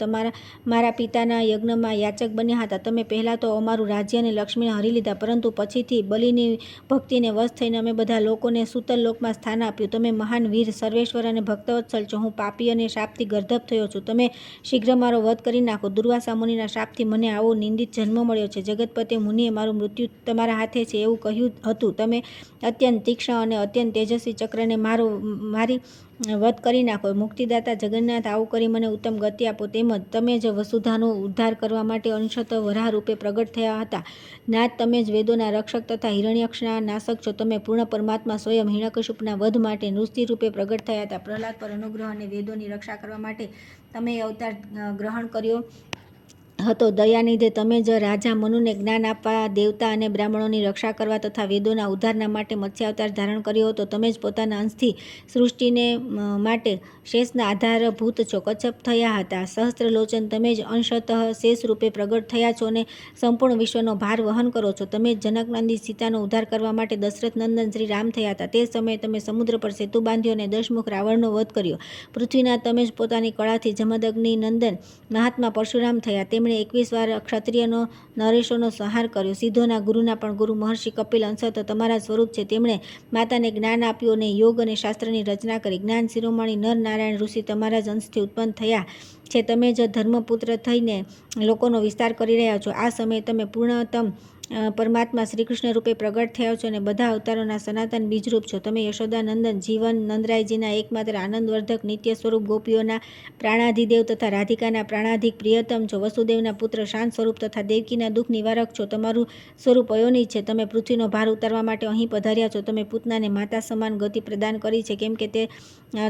મારા પિતાના યજ્ઞમાં યાચક બન્યા હતા. તમે પહેલાં તો અમારું રાજ્ય અને લક્ષ્મીને હરી લીધા, પરંતુ પછીથી બલિની ભક્તિને વશ થઈને અમે બધા લોકોને સૂતલ લોકમાં સ્થાન આપ્યું. તમે મહાન વીર, સર્વેશ્વર અને ભક્તવત્સલ છો. હું પાપી અને શાપથી ગર્ધબ થયો છું. તમે શીઘ્ર મારો વધ કરી નાખો. દુર્વાસા મુનિના શાપથી મને આવો નિંદિત જન્મ મળ્યો છે. જગતપતે મુનિએ મારું મૃત્યુ તમારા હાથે છે એવું કહ્યું હતું. તમે અત્યંત તીક્ષ્ણ અને અત્યંત તેજસ્વી ચક્રને મારી વધ કરી નાખો. મુક્તિદાતા જગન્નાથ, આવું કરી મને ઉત્તમ ગતિ આપો. તેમજ તમે જ વસુધાનો ઉદ્ધાર કરવા માટે અંશતઃ વરાહ રૂપે પ્રગટ થયા હતા. નાથ, તમે જ વેદોના રક્ષક તથા હિરણ્યક્ષના નાશક છો. તમે પૂર્ણ પરમાત્મા સ્વયં હિરણ્યકશિપુના વધ માટે નૃસિંહ રૂપે પ્રગટ થયા હતા. પ્રહલાદ પર અનુગ્રહ અને વેદોની રક્ષા કરવા માટે તમે અવતાર ગ્રહણ કર્યો હતો. દયાનિધે તમે જ રાજા મનુને જ્ઞાન આપવા, દેવતા અને બ્રાહ્મણોની રક્ષા કરવા તથા વેદોના ઉદ્ધારના માટે મત્સ્ય અવતાર ધારણ કર્યો હતો. તમે જ પોતાના અંશથી સૃષ્ટિને માટે શેષના આધારભૂત છો. કચ્છપ થયા હતા. સહસ્ત્રલોચન, તમે જ અંશતઃ શેષ રૂપે પ્રગટ થયા છો અને સંપૂર્ણ વિશ્વનો ભાર વહન કરો છો. તમે જ જનકનંદી સીતાનો ઉદ્ધાર કરવા માટે દશરથ નંદન શ્રી રામ થયા હતા. તે સમયે તમે સમુદ્ર પર સેતુ બાંધ્યો અને દશમુખ રાવણનો વધ કર્યો. પૃથ્વીના તમે જ પોતાની કળાથી જમદગ્નિ નંદન મહાત્મા પરશુરામ થયા. તેમણે 21 વાર ક્ષત્રિયનો નરેશોનો સંહાર કર્યો. સિદ્ધોના ગુરુના પણ ગુરુ મહર્ષિ કપિલ અંશતઃ તમારા સ્વરૂપ છે. તેમણે માતાને જ્ઞાન આપ્યું અને યોગ અને શાસ્ત્રની રચના કરી. જ્ઞાન શિરોમણી નર નારાયણ ઋષિ તમારા જ અંશથી ઉત્પન્ન થયા છે. તમે જ ધર્મપુત્ર થઈને લોકોનો વિસ્તાર કરી રહ્યા છો. આ સમયે તમે પૂર્ણતમ પરમાત્મા શ્રીકૃષ્ણ રૂપે પ્રગટ થયા છો અને બધા અવતારોના સનાતન બીજરૂપ છો. તમે યશોદાનંદન, જીવન, નંદરાયજીના એકમાત્ર આનંદવર્ધક નિત્ય સ્વરૂપ, ગોપીઓના પ્રાણાધિદેવ તથા રાધિકાના પ્રાણાધિક પ્રિયતમ છો. વસુદેવના પુત્ર, શાંત સ્વરૂપ તથા દેવકીના દુઃખ નિવારક છો. તમારું સ્વરૂપ અયોનિત છે. તમે પૃથ્વીનો ભાર ઉતારવા માટે અહીં પધાર્યા છો. તમે પૂતનાને માતા સમાન ગતિ પ્રદાન કરી છે, કેમ કે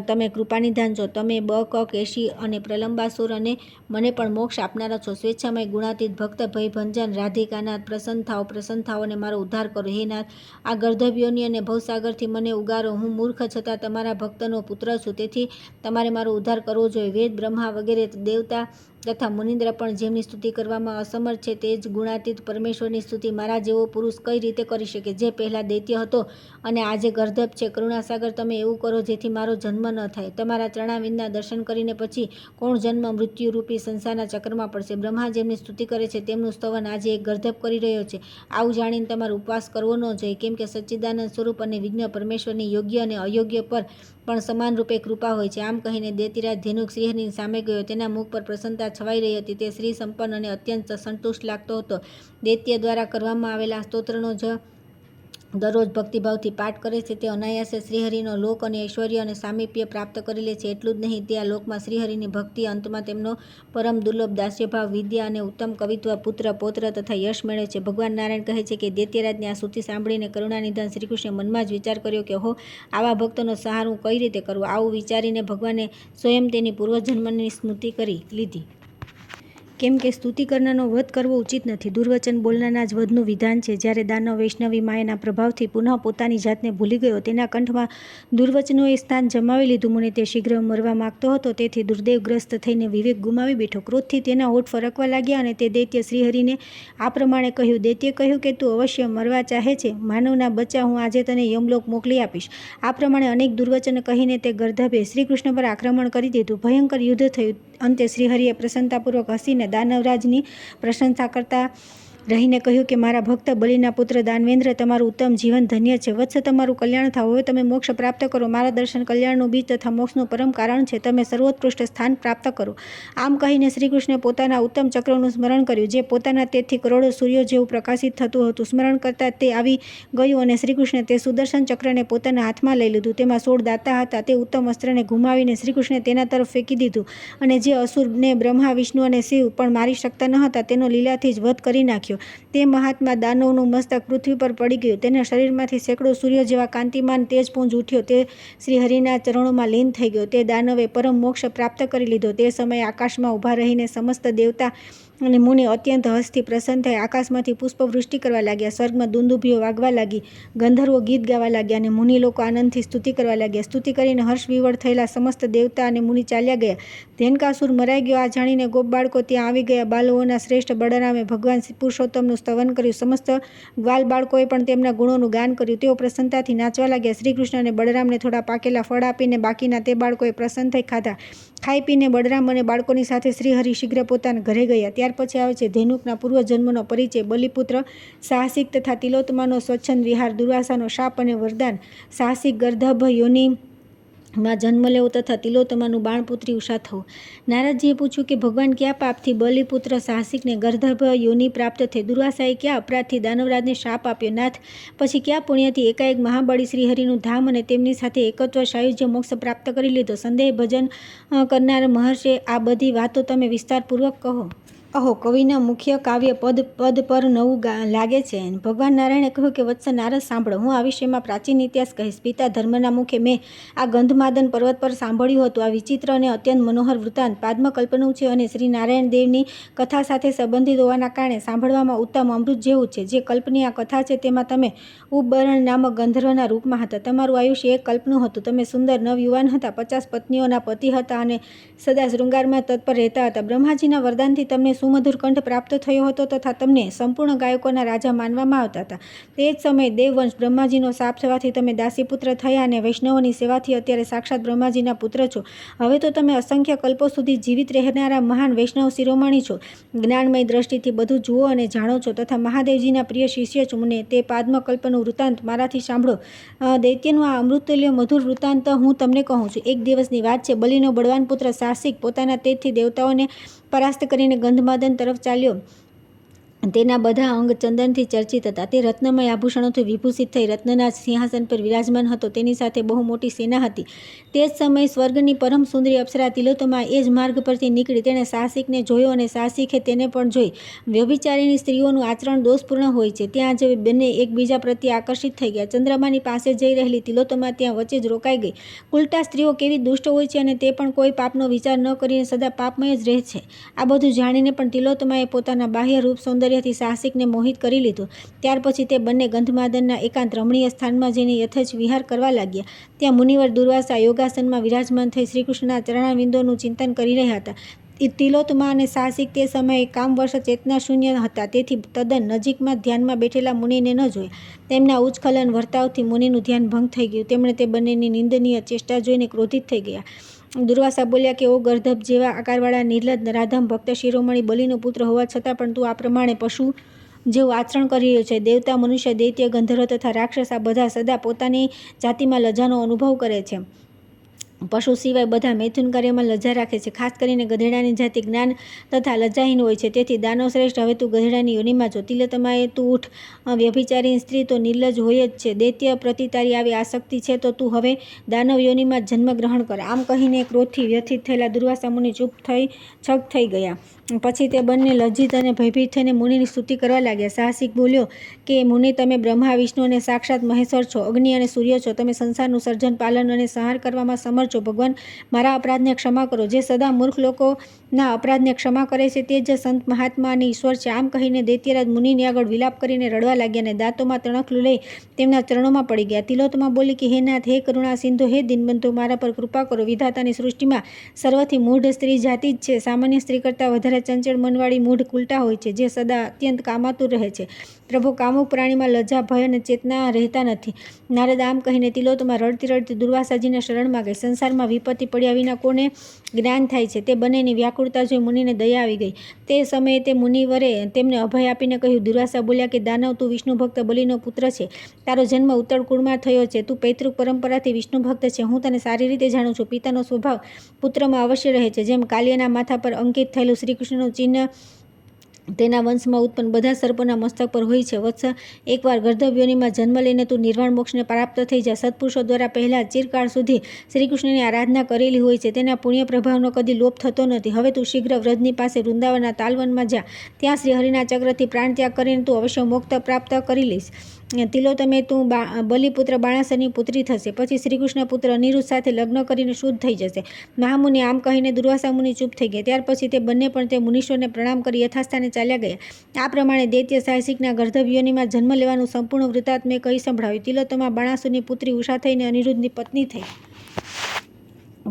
તમે કૃપાનિધાન છો. તમે બક, કેશી અને પ્રલંબાસુર અને મને પણ મોક્ષ આપનારા છો. સ્વેચ્છામય ગુણાતીત ભક્ત, ભયભંજન, રાધિકાનાથ, પ્રસન્ન થાઓ અને મારો ઉદ્ધાર કરો. હે નાથ, આ ગર્ધભયોની અને ભવસાગરથી મને ઉગારો. હું મૂર્ખ છતાં તમારા ભક્તનો પુત્ર છું, તેથી તમારે મારો ઉદ્ધાર કરવો જોઈએ. વેદ, બ્રહ્મા વગેરે દેવતા તથા મુનિન્દ્ર પણ જેમની સ્તુતિ કરવામાં અસમર્થ છે, તે જ ગુણાતીત પરમેશ્વરની સ્તુતિ મારા જેવો પુરુષ કઈ રીતે કરી શકે, જે પહેલા દૈત્ય હતો અને આજે ગર્ધભ છે. કરુણાસાગર, તમે એવું કરો જેથી મારો જન્મ ન થાય. તમારા ચરણાવિંદના દર્શન કરીને પછી કોણ જન્મ મૃત્યુરૂપી સંસારના ચક્રમાં પડશે. બ્રહ્મા જેમની સ્તુતિ કરે છે તેમનું સ્તવન આજે એક ગર્ધભ કરી રહ્યો છે. આવું જાણીને તમારે ઉપવાસ કરવો ન જોઈએ, કેમ કે સચ્ચિદાનંદ સ્વરૂપ અને વિઘ્ન પરમેશ્વરની યોગ્ય અને અયોગ્ય પર પણ સમાન રૂપે કૃપા હોય છે. આમ કહીને દૈત્યરાજ ધેનુક શ્રીહરિની સામે ગયો. તેના મુખ પર પ્રસન્નતા છવાઈ રહી હતી. તે શ્રી સંપન્ન અને અત્યંત સંતુષ્ટ લાગતો હતો. દૈત્ય દ્વારા કરવામાં આવેલા સ્તોત્રનો જ દરરોજ ભક્તિભાવથી પાઠ કરે છે તે અનાયાસે શ્રીહરિનો લોક અને ઐશ્વર્ય અને સામીપ્ય પ્રાપ્ત કરી લે છે. એટલું જ નહીં, તે આ લોકમાં શ્રીહરિની ભક્તિ અંતમાં તેમનો પરમ દુર્લભ દાસ્યભાવ, વિદ્યા અને ઉત્તમ કવિત્વ, પુત્ર, પૌત્ર તથા યશ મેળવે છે. ભગવાન નારાયણ કહે છે કે દૈત્યરાજની આ સ્તુતિ સાંભળીને કરુણાનિધાન શ્રીકૃષ્ણે મનમાં જ વિચાર કર્યો કે હો, આવા ભક્તનો સંહાર હું કઈ રીતે કરું. આવું વિચારીને ભગવાને સ્વયં તેની પૂર્વજન્મની સ્મૃતિ કરી લીધી. કેમ કે સ્તુતિ કરનારનો વધ કરવો ઉચિત નથી. દુર્વચન બોલનારના જ વધનું વિધાન છે. જ્યારે દાનવ વૈષ્ણવી માયાના પ્રભાવથી પુનઃ પોતાની જાતને ભૂલી ગયો, તેના કંઠમાં દુર્વચનોએ સ્થાન જમાવી લીધું મને તે શીઘ્ર મરવા માગતો હતો, તેથી દુર્દૈવગ્રસ્ત થઈને વિવેક ગુમાવી બેઠો. ક્રોધથી તેના હોઠ ફરકવા લાગ્યા અને તે દૈત્ય શ્રીહરિને આ પ્રમાણે કહ્યું. દૈત્યે કહ્યું કે તું અવશ્ય મરવા ચાહે છે. માનવના બચ્ચા, હું આજે તને યમલોક મોકલી આપીશ. આ પ્રમાણે અનેક દુર્વચન કહીને તે ગર્ધભે શ્રીકૃષ્ણ પર આક્રમણ કરી દીધું. ભયંકર યુદ્ધ થયું. અંતે શ્રીહરિએ પ્રસન્નતાપૂર્વક હસીને દાનવરાજની પ્રશંસા કરતા રહીને કહ્યું કે મારા ભક્ત બલિના પુત્ર દાનવેન્દ્ર, તમારું ઉત્તમ જીવન ધન્ય છે. વત્સ, તમારું કલ્યાણ થાવ. હવે તમે મોક્ષ પ્રાપ્ત કરો. મારા દર્શન કલ્યાણનું બીજ તથા મોક્ષનું પરમ કારણ છે. તમે સર્વોત્કૃષ્ટ સ્થાન પ્રાપ્ત કરો. આમ કહીને શ્રીકૃષ્ણે પોતાના ઉત્તમ ચક્રનું સ્મરણ કર્યું, જે પોતાના તેજથી કરોડો સૂર્યો જેવું પ્રકાશિત થતું હતું. સ્મરણ કરતાં તે આવી ગયું અને શ્રીકૃષ્ણે તે સુદર્શન ચક્રને પોતાના હાથમાં લઈ લીધું. તેમાં 16 દાંતા હતા. તે ઉત્તમ અસ્ત્રને ગુમાવીને શ્રીકૃષ્ણે તેના તરફ ફેંકી દીધું અને જે અસુરને બ્રહ્મા, વિષ્ણુ અને શિવ પણ મારી શકતા ન હતા, તેનો લીલાથી જ વધ કરી નાખ્યો. તે મહાત્મા દાનવનું મસ્તક પૃથ્વી પર પડી ગયું. તેના શરીરમાંથી સેંકડો સૂર્ય જેવા કાંતિમાન તેજપુંજ ઉઠ્યો. તે શ્રીહરિના ચરણોમાં લીન થઈ ગયો. તે દાનવે પરમ મોક્ષ પ્રાપ્ત કરી લીધો. તે સમયે આકાશમાં ઊભા રહીને સમસ્ત દેવતા અને મુનિ અત્યંત હર્ષથી પ્રસન્ન થઈ આકાશમાંથી પુષ્પવૃષ્ટિ કરવા લાગ્યા. સ્વર્ગમાં દુંદુભીઓ વાગવા લાગી, ગંધર્વો ગીત ગાવા લાગ્યા અને મુનિ લોકો આનંદથી સ્તુતિ કરવા લાગ્યા. સ્તુતિ કરીને હર્ષ વિવળ થયેલા સમસ્ત દેવતા અને મુનિ ચાલ્યા ગયા. ધેનકાસુર મરાઈ ગયો આ જાણીને ગોપ બાળકો ત્યાં આવી ગયા. બાલોઓના શ્રેષ્ઠ બળરામે ભગવાન પુરુષોત્તમનું સ્તવન કર્યું. સમસ્ત ગ્વાલ બાળકોએ પણ તેમના ગુણોનું ગાન કર્યું. તેઓ પ્રસન્નતાથી નાચવા લાગ્યા. શ્રીકૃષ્ણ અને બળરામને થોડા પાકેલા ફળ આપીને બાકીના તે બાળકોએ પ્રસન્ન થઈ ખાધા. ખાઈ પીને બળરામ અને બાળકોની સાથે શ્રીહરિ શીઘ્ર પોતાના ઘરે ગયા. ત્યાર પછી આવે છે ધેનુકના પૂર્વજન્મનો પરિચય. બલિપુત્ર સાહસિક તથા તિલોત્તમાનો સ્વચ્છંદ વિહાર, દુર્વાસાનો શાપ અને વરદાન, સાહસિક ગર્ધભ યોનિમાં જન્મ લેવો તથા તિલોત્તમાનું બાણપુત્રી ઉષા થવું. નારદજીએ પૂછ્યું કે ભગવાન કયા પાપથી બલિપુત્ર સાહસિકને ગર્ધભ યોનિ પ્રાપ્ત થઈ? દુર્વાસાએ કયા અપરાધથી દાનવરાજને શાપ આપ્યો? નાથ, પછી કયા પુણ્યથી એકાએક મહાબળી શ્રીહરિનું ધામ અને તેમની સાથે એકત્વ સાયુજ્ય મોક્ષ પ્રાપ્ત કરી લીધો? સંદેહ ભજન કરનાર મહર્ષે આ બધી વાતો તમે વિસ્તારપૂર્વક કહો. અહો, કવિના મુખ્ય કાવ્ય પદ પર નવું લાગે છે. ભગવાન નારાયણે કહ્યું કે વત્સ નારદ સાંભળો, હું આ વિષયમાં પ્રાચીન ઇતિહાસ કહીશ. પિતા ધર્મના મુખે મેં આ ગંધમાદન પર્વત પર સાંભળ્યું હતું. આ વિચિત્ર અને અત્યંત મનોહર વૃત્તાંત પાદ્મકલ્પનું છે અને શ્રી નારાયણ દેવની કથા સાથે સંબંધિત હોવાના કારણે સાંભળવામાં ઉત્તમ અમૃત જેવું છે. જે કલ્પની આ કથા છે તેમાં તમે ઉપબરણ નામક ગંધર્વના રૂપમાં હતા. તમારું આયુષ્ય એક કલ્પનું હતું. તમે સુંદર નવયુવાન હતા. 50 પત્નીઓના પતિ હતા અને સદા શૃંગારમાં તત્પર રહેતા હતા. બ્રહ્માજીના વરદાનથી તમને સુમધુર કંઠ પ્રાપ્ત થયો હતો તથા તમને સંપૂર્ણ ગાયકોના રાજા માનવામાં આવતા હતા. તે જ સમયે દેવવંશ બ્રહ્માજીનો શાપ થવાથી તમે દાસીપુત્ર થયા અને વૈષ્ણવોની સેવાથી અત્યારે સાક્ષાત બ્રહ્માજીના પુત્ર છો. હવે તો તમે અસંખ્ય કલ્પો સુધી જીવિત રહેનારા મહાન વૈષ્ણવ શિરોમણી છો. જ્ઞાનમય દ્રષ્ટિથી બધું જુઓ અને જાણો છો તથા મહાદેવજીના પ્રિય શિષ્ય છો. મને તે પાદ્મકલ્પનું વૃત્તાંત મારાથી સાંભળો. દૈત્યનું આ અમૃતતુલ્ય મધુર વૃત્તાંત હું તમને કહું છું. એક દિવસની વાત છે. બલિનો બળવાન પુત્ર સાહસિક પોતાના તેજથી દેવતાઓને પરાસ્ત કરીને ગંધમાદન તરફ ચાલ્યો. તેના બધા અંગ ચંદનથી ચર્ચિત હતા. તે રત્નમય આભૂષણોથી વિભૂષિત થઈ રત્નના સિંહાસન પર વિરાજમાન હતો. તેની સાથે બહુ મોટી સેના હતી. તે જ સમયે સ્વર્ગની પરમ સુંદરી અપ્સરા તિલોત્તમા એ જ માર્ગ પરથી નીકળી. તેણે સાહસિકને જોયો અને સાહસિકે તેને પણ જોઈ. વ્યભિચારીની સ્ત્રીઓનું આચરણ દોષપૂર્ણ હોય છે. ત્યાં જ બંને એકબીજા પ્રત્યે આકર્ષિત થઈ ગયા. ચંદ્રમાની પાસે જઈ રહેલી તિલોત્તમા ત્યાં વચ્ચે જ રોકાઈ ગઈ. ઉલટા સ્ત્રીઓ કેવી દુષ્ટ હોય છે અને તે પણ કોઈ પાપનો વિચાર ન કરીને સદા પાપમય જ રહે છે. આ બધું જાણીને પણ તિલોત્તમાએ પોતાના બાહ્ય રૂપ સૌંદર્યથી સાહસિકને મોહિત કરી લીધો. ત્યાર પછી તે બંને ગંધમાદનના એકાંત રમણીય સ્થાનમાં જઈને યથેચ્છ વિહાર કરવા લાગ્યા. ત્યાં મુનિવર દુર્વાસા યોગાસનમાં વિરાજમાન થઈ શ્રીકૃષ્ણના ચરણારવિંદોનું ચિંતન કરી રહ્યા હતા. તિલોત્તમા અને સાહસિક તે સમયે કામવશ ચેતનાશૂન્ય હતા. તેથી તદ્દન નજીકમાં ધ્યાનમાં બેઠેલા મુનિને ન જોયા. તેમના ઉચ્છખલન વર્તાવથી મુનિનું ધ્યાન ભંગ થઈ ગયું. તેમણે તે બંનેની નિંદનીય ચેષ્ટા જોઈને ક્રોધિત થઈ ગયા. દુર્વાસા બોલ્યા કે ઓ ગર્ધભ જેવા આકારવાળા નિર્લજ્જ રાધમ ભક્ત શિરોમણી, બલિનો પુત્ર હોવા છતાં પણ તું આ પ્રમાણે પશુ જેવું આચરણ કરી રહ્યો છે. દેવતા, મનુષ્ય, દૈત્ય, ગંધર્વ તથા રાક્ષસ આ બધા સદા પોતાની જાતિમાં લજ્જાનો અનુભવ કરે છે. પશુ સિવાય બધા મૈથુન કાર્યમાં લજ્જા રાખે છે. ખાસ કરીને ગધેડાની જાતિ જ્ઞાન તથા લજ્જાહીન હોય છે. તેથી દાનવ શ્રેષ્ઠ, હવે તું ગધેડાની યોનિમાં જો. તિલોત્તમાએ તું ઉઠ. વ્યભિચારીની સ્ત્રી તો નિર્લજ્જ હોય જ છે. દૈત્ય પ્રતિ તારી આવી આસક્તિ છે તો તું હવે દાનવ યોનિમાં જન્મ ગ્રહણ કર. આમ કહીને ક્રોધથી વ્યથિત થયેલા દુર્વાસા મુનિ છગ થઈ ગયા. પછી તે બંને લજ્જિત અને ભયભીત થઈને મુનિની સ્તુતિ કરવા લાગ્યા. સાહસિક બોલ્યો કે મુનિ, તમે બ્રહ્મા, વિષ્ણુ અને સાક્ષાત મહેશ્વર છો. અગ્નિ અને સૂર્ય છો. તમે સંસારનું સર્જન, પાલન અને સંહાર કરવામાં સમર્થ છો. ભગવાન, મારા અપરાધને ક્ષમા કરો. જે સદા મૂર્ખ લોકોના અપરાધને ક્ષમા કરે છે તે જ સંત મહાત્મા અને ઈશ્વર છે. આમ કહીને દૈત્યરાજ મુનિની આગળ વિલાપ કરીને રડવા લાગ્યા અને દાંતોમાં તણખલું લઈ તેમના ચરણોમાં પડી ગયા. તિલોત્તમા બોલી કે હે નાથ, હે કરુણા સિંધુ, હે દીનબંધુ, મારા પર કૃપા કરો. વિધાતાની સૃષ્ટિમાં સર્વથી મૂઢ સ્ત્રી જાતિ જ છે. સામાન્ય સ્ત્રી કરતાં વધારે ચંચળ મનવાળી મૂઢ કુલટા હોય છે, જે સદા અત્યંત કામાતુર રહે છે. પ્રભુ, કામુક પ્રાણીમાં લજ્જા, ભય અને ચેતના રહેતા નથી. નારદ આમ કહીને તિલોત્તમા રડતી રડતી દુર્વાસાજીના શરણમાં ગઈ. સંસારમાં વિપત્તિ પડ્યા વિના કોને જ્ઞાન થાય છે? તે બંનેની વ્યાકુળતા જોઈ મુનિને દયા આવી ગઈ. તે સમયે તે મુનિવરે તેમને અભય આપીને કહ્યું. દુર્વાસા બોલ્યા કે દાનવ, તું વિષ્ણુ ભક્ત બલિનો પુત્ર છે. તારો જન્મ ઉત્તર કુળમાં થયો છે. તું પૈતૃક પરંપરાથી વિષ્ણુ ભક્ત છે. હું તને સારી રીતે જાણું છું. પિતાનો સ્વભાવ પુત્રમાં અવશ્ય રહે છે. જેમ કાલિયાના માથા પર અંકિત થયેલું શ્રીકૃષ્ણનું ચિહ્ન તેના વંશમાં ઉત્પન્ન બધા સર્પોના મસ્તક પર હોય છે. વત્સ, એકવાર ગર્ધભ યોનિમાં જન્મ લઈને તું નિર્વાણ મોક્ષને પ્રાપ્ત થઈ જા. સત્પુરુષો દ્વારા પહેલા ચિરકાળ સુધી શ્રીકૃષ્ણની આરાધના કરેલી હોય છે. તેના પુણ્ય પ્રભાવનો કદી લોપ થતો નથી. હવે તું શીઘ્ર વ્રજની પાસે વૃંદાવનના તાલવનમાં જા. ત્યાં શ્રીહરિના ચક્રથી પ્રાણ ત્યાગ કરીને તું અવશ્ય મોક્ષ પ્રાપ્ત કરી લઈશ. તિલોત્તમે તું બલિપુત્ર બાણાસુરની પુત્રી થશે. પછી શ્રીકૃષ્ણ પુત્ર અનિરુદ્ધ સાથે લગ્ન કરીને શુદ્ધ થઈ જશે. મહામુનિ આમ કહીને દુર્વાસા મુનિ ચૂપ થઈ ગયા. ત્યાર પછી તે બંને પણ તે મુનીશ્વરને પ્રણામ કરી યથાસ્થાને ચાલ્યા ગયા. આ પ્રમાણે દૈત્ય સાહસિકના ગર્ધભ યોનિમાં જન્મ લેવાનું સંપૂર્ણ વૃત્તાંત મેં કહી સંભળાવ્યું. તિલોત્તમા બાણાસુરની પુત્રી ઉષા થઈને અનિરુદ્ધની પત્ની થઈ.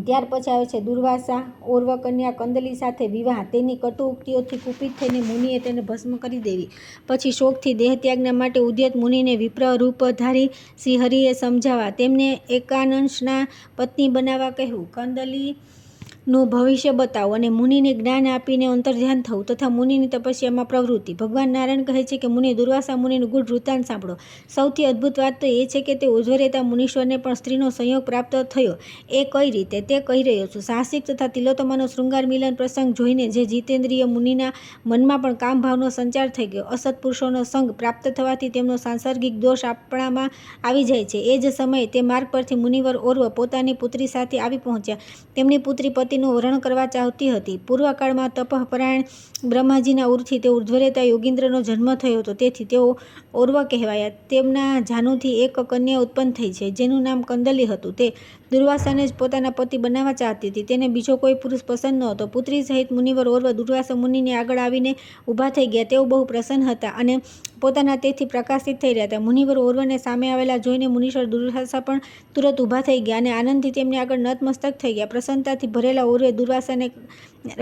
ત્યાર પછી આવે છે દુર્વાસા ઓર્વ કન્યા કંદલી સાથે વિવાહ. તેની કટુ ઉક્તિઓથી કુપિત થઈને મુનિએ તેને ભસ્મ કરી દેવી. પછી શોકથી દેહત્યાગના માટે ઉદ્યત મુનિને વિપ્ર રૂપધારી શ્રીહરિએ સમજાવવા તેમને એકાંશના પત્ની બનાવવા કહેવું. કંદલીનું ભવિષ્ય બતાવો અને મુનિને જ્ઞાન આપીને અંતર્ધ્યાન થવું તથા મુનિની તપસ્યામાં પ્રવૃત્તિ. ભગવાન નારાયણ કહે છે કે મુનિ દુર્વાસા મુનિનું ગુઢ વૃત્તાંત સાંભળો. સૌથી અદ્ભુત વાત તો એ છે કે તે ઉજ્જવરેતા મુનીશ્વરને પણ સ્ત્રીનો સંયોગ પ્રાપ્ત થયો. એ કઈ રીતે તે કહી રહ્યો છું. સાહસિક તથા તિલોત્તમાનો શૃંગાર મિલન પ્રસંગ જોઈને જે જીતેન્દ્રિય મુનિના મનમાં પણ કામભાવનો સંચાર થઈ ગયો. અસત્પુરુષોનો સંગ પ્રાપ્ત થવાથી તેમનો સાંસર્ગિક દોષ આપણામાં આવી જાય છે. એ જ સમયે તે માર્ગ પરથી મુનિવર ઓર્વ પોતાની પુત્રી સાથે આવી પહોંચ્યા. તેમની પુત્રી પતિનું વરણ કરવા ચાહતી હતી. પૂર્વકાળમાં તપઃપરાયણ બ્રહ્માજીના ઉરથી તે ઉર્ધ્વરેતા યોગીન્દ્રનો જન્મ થયો હતો. તેથી તેઓ ઓર્વ કહેવાયા. તેમના જાનુથી એક કન્યા ઉત્પન્ન થઈ છે જેનું નામ કંદલી હતું. તે દુર્વાસાને જ પોતાના પતિ બનાવવા ચાહતી હતી. તેને બીજો કોઈ પુરુષ પસંદ નહોતો. પુત્રી સહિત મુનિવર ઓર્વ દુર્વાસા મુનિની આગળ આવીને ઊભા થઈ ગયા. તેઓ બહુ પ્રસન્ન હતા અને પોતાના તેજથી પ્રકાશિત થઈ રહ્યા હતા. મુનિવર ઓર્વને સામે આવેલા જોઈને મુનીશ્વર દુર્વાસા પણ તુરત ઊભા થઈ ગયા અને આનંદથી તેમની આગળ નતમસ્તક થઈ ગયા. પ્રસન્નતાથી ભરેલા ઓર્વે દુર્વાસાને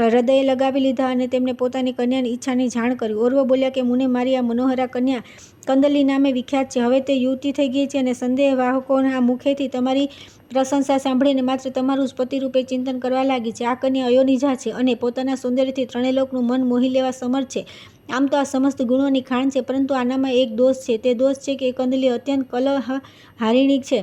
હૃદયે લગાવી લીધા અને તેમને પોતાની કન્યાની ઈચ્છાની જાણ કરી. ઓર્વ બોલ્યા કે મુને મારી આ મનોહરા કન્યા કંદલી નામે વિખ્યાત છે. હવે તે યુવતી થઈ ગઈ છે અને સંદેહવાહકોના મુખેથી તમારી પ્રશંસા સાંભળીને માત્ર તમારું જ પતિરૂપે ચિંતન કરવા લાગી છે. આ કન્યા અયોનિજા છે અને પોતાના સૌંદર્યથી ત્રણેય લોકનું મન મોહી લેવા સમર્થ છે. આમ તો આ સમસ્ત ગુણોની ખાણ છે, પરંતુ આનામાં એક દોષ છે. તે દોષ છે કે કંદલી અત્યંત કલહહારિણી છે,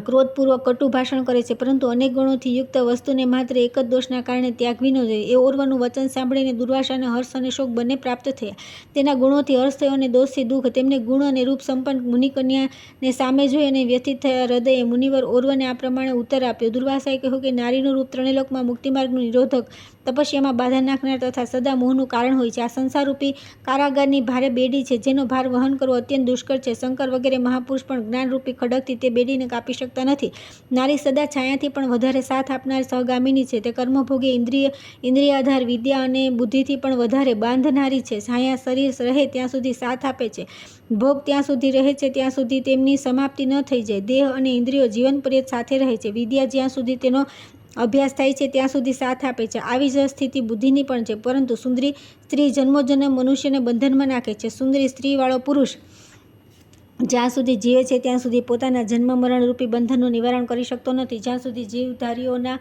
ક્રોધપૂર્વક કટુ ભાષણ કરે છે, પરંતુ અનેક ગુણોથી યુક્ત વસ્તુને માત્ર એક જ દોષના કારણે ત્યાગવી ન જોઈએ. એ ઓર્વનું વચન સાંભળીને દુર્વાસાને હર્ષ અને શોક બંને પ્રાપ્ત થયા. તેના ગુણોથી હર્ષ થયો અને દોષથી દુઃખ. તેમને ગુણ અને રૂપ સંપન્ન મુનિકન્યાને સામે જોઈ અને વ્યથિત થયા હૃદયે મુનિવર ઓર્વને આ પ્રમાણે ઉત્તર આપ્યો. દુર્વાસાએ કહ્યું કે નારીનું રૂપ ત્રણેયલોકમાં મુક્તિમાર્ગનું નિરોધક, તપસ્યામાં બાધા નાખનાર તથા સદા મોહનું કારણ હોય છે. આ સંસારરૂપી કારાગારની ભારે બેડી છે જેનો ભાર વહન કરવો અત્યંત દુષ્કર છે. શંકર વગેરે મહાપુરુષ પણ જ્ઞાનરૂપી ખડગથી તે બેડીને કાપી શકતા નથી. નારી સદા છાયાથી પણ વધારે સાથ આપનાર સહગામિની છે. તે કર્મભોગી ઇન્દ્રિયાધાર વિદ્યા અને બુદ્ધિથી પણ વધારે બાંધનારી છે. છાયા શરીર રહે ત્યાં સુધી સાથ આપે છે. ભોગ ત્યાં સુધી રહે છે ત્યાં સુધી તેમની સમાપ્તિ ન થઈ જાય. દેહ અને ઇન્દ્રિયો જીવન પર્યંત સાથે રહે છે. વિદ્યા જ્યાં સુધી તેનો અભ્યાસ થાય છે ત્યાં સુધી સાથ આપે છે. આવી જ સ્થિતિ બુદ્ધિની પણ છે. પરંતુ સુંદરી સ્ત્રી જન્મોજન્મ મનુષ્યને બંધનમાં નાખે છે. સુંદરી સ્ત્રીવાળો પુરુષ જ્યાં સુધી જીવે છે ત્યાં સુધી પોતાના જન્મ મરણ રૂપી બંધનનું નિવારણ કરી શકતો નથી. જ્યાં સુધી જીવધારીઓના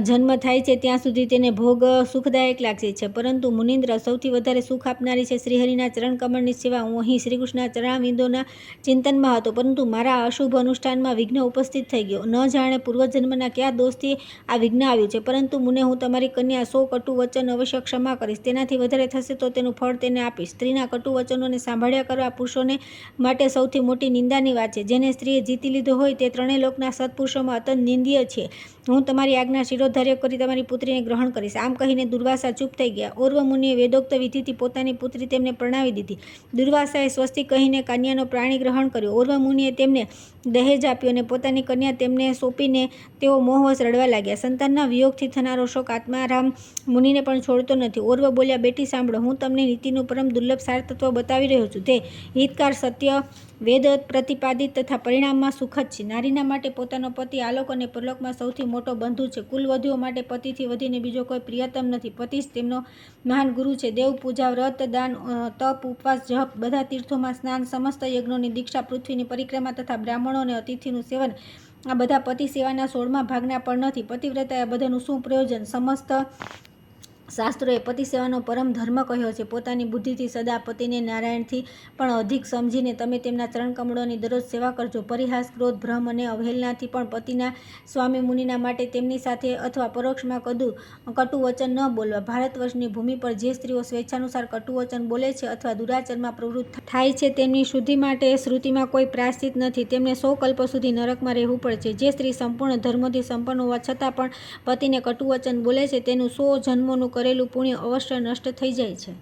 જન્મ થાય છે ત્યાં સુધી તેને ભોગ સુખદાયક લાગે છે. પરંતુ મુનિન્દ્ર, સૌથી વધારે સુખ આપનારી છે શ્રીહરિના ચરણકમળની સેવા. હું અહીં શ્રીકૃષ્ણના ચરણારવિંદોના ચિંતનમાં હતો, પરંતુ મારા અશુભ અનુષ્ઠાનમાં વિઘ્ન ઉપસ્થિત થઈ ગયો. ન જાણે પૂર્વજન્મના કયા દોષથી આ વિઘ્ન આવ્યું છે. પરંતુ મુને, હું તમારી કન્યા 100 કટુ વચન અવશ્ય ક્ષમા કરીશ. તેનાથી વધારે થશે તો તેનું ફળ તેને આપીશ. સ્ત્રીના કટુ વચનોને સાંભળ્યા કરવા પુરુષોને માટે સૌથી મોટી નિંદાની વાત છે. જેને સ્ત્રીએ જીતી લીધો હોય તે ત્રણેય લોકના સત્પુરુષોમાં અત્યંત નિંદનીય છે. હું તમારી આજ્ઞા શિરોધાર્ય કરી તમારી પુત્રીને ગ્રહણ કરીશ. આમ કહીને દુર્વાસા ચૂપ થઈ ગયા. ઓર્વ મુનિએ વેદોક્ત વિધિથી પોતાની પુત્રી તેમને પ્રણાવી દીધી. દુર્વાસાએ સ્વસ્તિ કહીને કન્યાનો પ્રાણી ગ્રહણ કર્યો. ઓર્વ મુનિએ તેમને દહેજ આપ્યું અને પોતાની કન્યા તેમને સોંપીને તેઓ મોહવશ રડવા લાગ્યા. સંતાનના વિયોગથી થનારો શોક આત્મારામ મુનિને પણ છોડતો નથી. ઓર્વ બોલ્યા, બેટી સાંભળો, હું તમને નીતિનું પરમ દુર્લભ સાર તત્વ બતાવી રહ્યો છું. તે હિતકાર, સત્ય, વેદ પ્રતિપાદિત તથા પરિણામમાં સુખદ છે. નારીના માટે પોતાનો પતિ આલોક અને પરલોકમાં સૌથી મોટો બંધુ છે. કુલવધુઓ માટે પતિથી વધીને બીજો કોઈ પ્રિયતમ નથી. પતિ જ તેમનો મહાન ગુરુ છે. દેવ પૂજા, વ્રત, દાન, તપ, ઉપવાસ, જપ, બધા તીર્થોમાં સ્નાન, સમસ્ત યજ્ઞોની દીક્ષા, પૃથ્વીની પરિક્રમા તથા બ્રાહ્મણો અને અતિથિનું સેવન, આ બધા પતિ સેવાના 16મા ભાગના પણ નથી. પતિવ્રતા આ બધાનું શું પ્રયોજન? સમસ્ત શાસ્ત્રોએ પતિ સેવાનો પરમ ધર્મ કહ્યો છે. પોતાની બુદ્ધિથી સદા પતિને નારાયણથી પણ અધિક સમજીને તમે તેમના ચરણકમળોની દરરોજ સેવા કરજો. પરિહાસ, ક્રોધ, ભ્રમ અને અવહેલનાથી પણ પતિના સ્વામી મુનિના માટે તેમની સાથે અથવા પરોક્ષમાં કટુ વચન ન બોલવા. ભારતવર્ષની ભૂમિ પર જે સ્ત્રીઓ સ્વેચ્છાનુસાર કટુ વચન બોલે છે અથવા દુરાચરમાં પ્રવૃત્ત થાય છે તેમની શુદ્ધિ માટે શ્રુતિમાં કોઈ પ્રાયશ્ચિત નથી. તેમને 100 કલ્પ સુધી નરકમાં રહેવું પડે છે. જે સ્ત્રી સંપૂર્ણ ધર્મોથી સંપન્ન હોવા છતાં પણ પતિને કટુ વચન બોલે છે તેનું 100 જન્મોનું કરેલું પુણ્ય અવશ્ય નષ્ટ થઈ જાય છે.